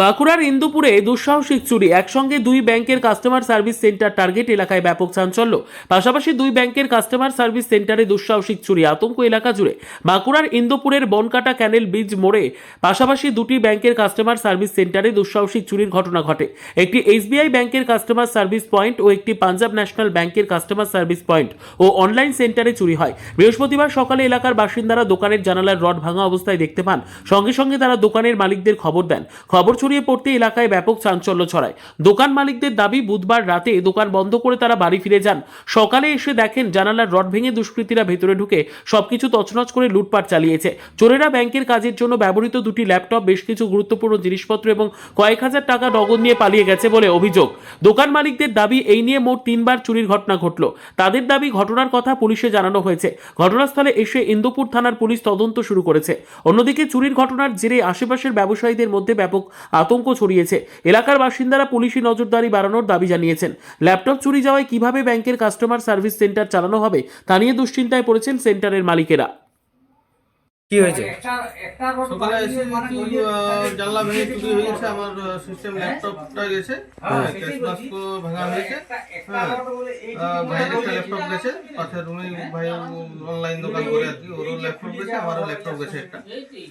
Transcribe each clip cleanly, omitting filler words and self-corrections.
বাঁকুড়ার ইন্দুপুরে দুঃসাহসিক চুরি, একসঙ্গে দুই ব্যাংকের কাস্টমার সার্ভিস সেন্টার টার্গেট, এলাকায় ব্যাপক চাঞ্চল্য। পাশাপাশি দুই ব্যাংকের কাস্টমার সার্ভিস সেন্টারে দুঃসাহসিক চুরি, আতঙ্ক এলাকা জুড়ে। বাঁকুড়ার ইন্দুপুরের বনকাটা ক্যানেল ব্রিজ মোড়ে পাশাপাশি দুটি ব্যাংকের কাস্টমার সার্ভিস সেন্টারে দুঃসাহসিক চুরির ঘটনা ঘটে। একটি এসবিআই ব্যাংকের কাস্টমার সার্ভিস পয়েন্ট ও একটি পাঞ্জাব ন্যাশনাল ব্যাংকের কাস্টমার সার্ভিস পয়েন্ট ও অনলাইন সেন্টারে চুরি হয়। বৃহস্পতিবার সকালে এলাকার বাসিন্দারা দোকানের জানালার রড ভাঙা অবস্থায় দেখতে পান। সঙ্গে সঙ্গে তারা দোকানের মালিকদের খবর দেন। খবর ছড়িয়ে পড়তে এলাকায় ব্যাপক চাঞ্চল্য ছড়ায়। দোকান মালিকদের দাবি, বুধবার রাতে দোকান বন্ধ করে তারা বাড়ি ফিরে যান। সকালে এসে দেখেন জানালার রড ভেঙে দুষ্কৃতীরা ভেতরে ঢুকে সবকিছু তছনছ করে লুটপাট চালিয়েছে। চোরেরা ব্যাংকের কাজের জন্য ব্যবহৃত দুটি ল্যাপটপ, বেশ কিছু গুরুত্বপূর্ণ জিনিসপত্র এবং কয়েক হাজার টাকা নগদ নিয়ে পালিয়ে গেছে বলে অভিযোগ। দোকান মালিকদের দাবি, এই নিয়ে মোট 3বার চুরির ঘটনা ঘটল। তাদের দাবি, ঘটনার কথা পুলিশে জানানো হয়েছে। ঘটনাস্থলে এসে ইন্দুপুর থানার পুলিশ তদন্ত শুরু করেছে। অন্যদিকে চুরির ঘটনার জেরে আশেপাশের ব্যবসায়ীদের মধ্যে ব্যাপক আতঙ্ক ছড়িয়েছে। এলাকার বাসিন্দারা পুলিশি নজরদারি বাড়ানোর দাবি জানিয়েছেন। ল্যাপটপ চুরি যাওয়ায় কিভাবে ব্যাংকের কাস্টমার সার্ভিস সেন্টার চালানো হবে তা নিয়ে দুশ্চিন্তায় পড়েছেন সেন্টারের মালিকেরা। কি হয়েছে? সকালে এসে দেখি জানলা ভেঙে চুরি হয়ে গেছে। আমার সিস্টেম ল্যাপটপটা গেছে, ক্যাশ বাস্ক ভাঙা হয়েছে। ভাইয়ের একটা ল্যাপটপ গেছে, পাশের রুমে ভাই অনলাইন দোকান করে আর কি, ওরও ল্যাপটপ গেছে, আমারও ল্যাপটপ গেছে একটা।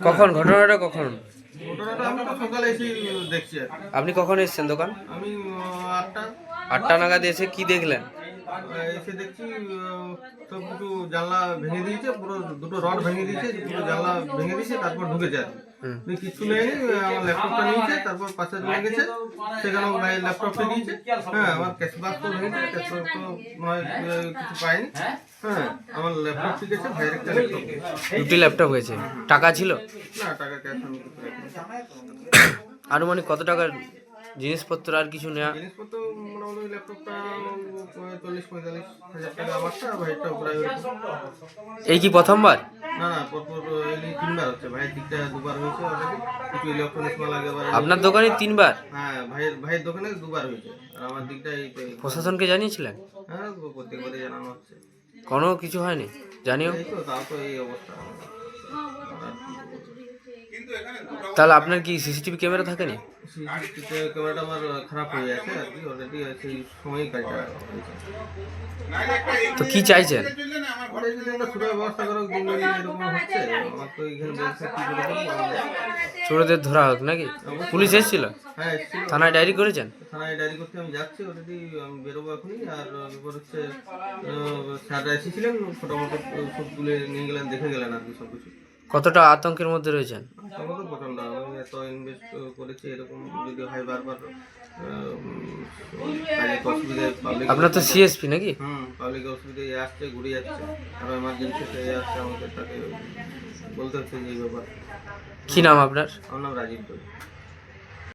কখন ঘটনাটা কখন? ঘটনাটা আমি তো সকালে এসে দেখছি আর কি। আপনি কখন এসেছেন দোকান? আমি 8টা নাগাদ এসে কি দেখলেন? এসে দেখছি সব কিছু জানলা ভেঙে দিয়েছে, পুরো দুটো রড ভেঙে দিয়েছে, পুরো জানলা ভেঙে দিয়েছে, তারপর ঢুকেছে আর কি। কিছু নেয়নি, আমার ল্যাপটপটা নিয়েছে, তারপর পাশে রুমে গেছে, সেখানেও ভাই ল্যাপটপটা দিয়েছে। আমার ক্যাশ বাস্ক ভেঙেছে, ক্যাশ বাস্ক কিছু পাইনি। আমার ল্যাপটপ ঠিক আছে, ভাইয়ের একটা ল্যাপটপ। দুটি ল্যাপটপ হয়েছে, টাকা ছিল না, টাকা ক্যাশ আমি কিছু রাখিনি। আনুমানিক কত টাকার জিনিসপত্র আর কিছু নেওয়া? জিনিসপত্র মোটামুটি ল্যাপটপটা 40-45 হাজার টাকা আমারটা, ভাইয়েরটা প্রায়। এই কি প্রথমবার? না, পরপর এলি 3বার হচ্ছে। ভাইয়ের দিকটা 2বার হয়েছে অলরেডি, কিছু ইলেকট্রনিক্স মাল আগেবার। আপনার দোকানে 3বার? হ্যাঁ, ভাইয়ের দোকানে 2বার হয়েছে, আর আমার দিকটা এই তো। প্রশাসনকে জানিয়েছিলেন? হ্যাঁ, প্রত্যেকবারই জানানো হচ্ছে। কোনো কিছু হয়নি? জানিও। এই তো, তাও তো এই অবস্থা। তাহলে আপনার কি সিসিটিভি ক্যামেরা থাকেনি? সিসিটিভিতে ক্যামেরাটা আমার খারাপ হয়ে গেছে আর কি, অলরেডি সেই সময়ই কাজটা হয়েছে। তো কি চাইছেন? ওরা যদি একটা ছোটো ব্যবস্থা করো, দিন দিন এরকম হচ্ছে, আমার তো এখানে ব্যবসা কি করে করবো? চোরদের ধরা হোক নাকি? পুলিশ এসেছিল? হ্যাঁ, এসেছিল। থানায় ডায়েরি করেছেন? থানায় ডায়েরি করতে আমি যাচ্ছি অলরেডি, আমি বেরোবো এখনই। আর এবার হচ্ছে স্যাররা এসেছিলেন, মোটামুটি সব তুলে নিয়ে গেলেন, দেখে গেলেন আর কি সব কিছু। কতটা আতঙ্কের মধ্যে রয়েছেন? তখন তো প্রচণ্ড, আমি এত ইনভেস্ট করেছি, এরকম যদি হয় বারবার অসুবিধায় পাবলিক। আপনার তো সিএসপি নাকি? পাবলিক অসুবিধায় আসছে, ঘুরে যাচ্ছে, আরো এমার্জেন্সিতে আসছে, আমাদের তাকে বলতে হচ্ছে যে এই ব্যাপার। কি নাম আপনার? আমার নাম রাজীব দই।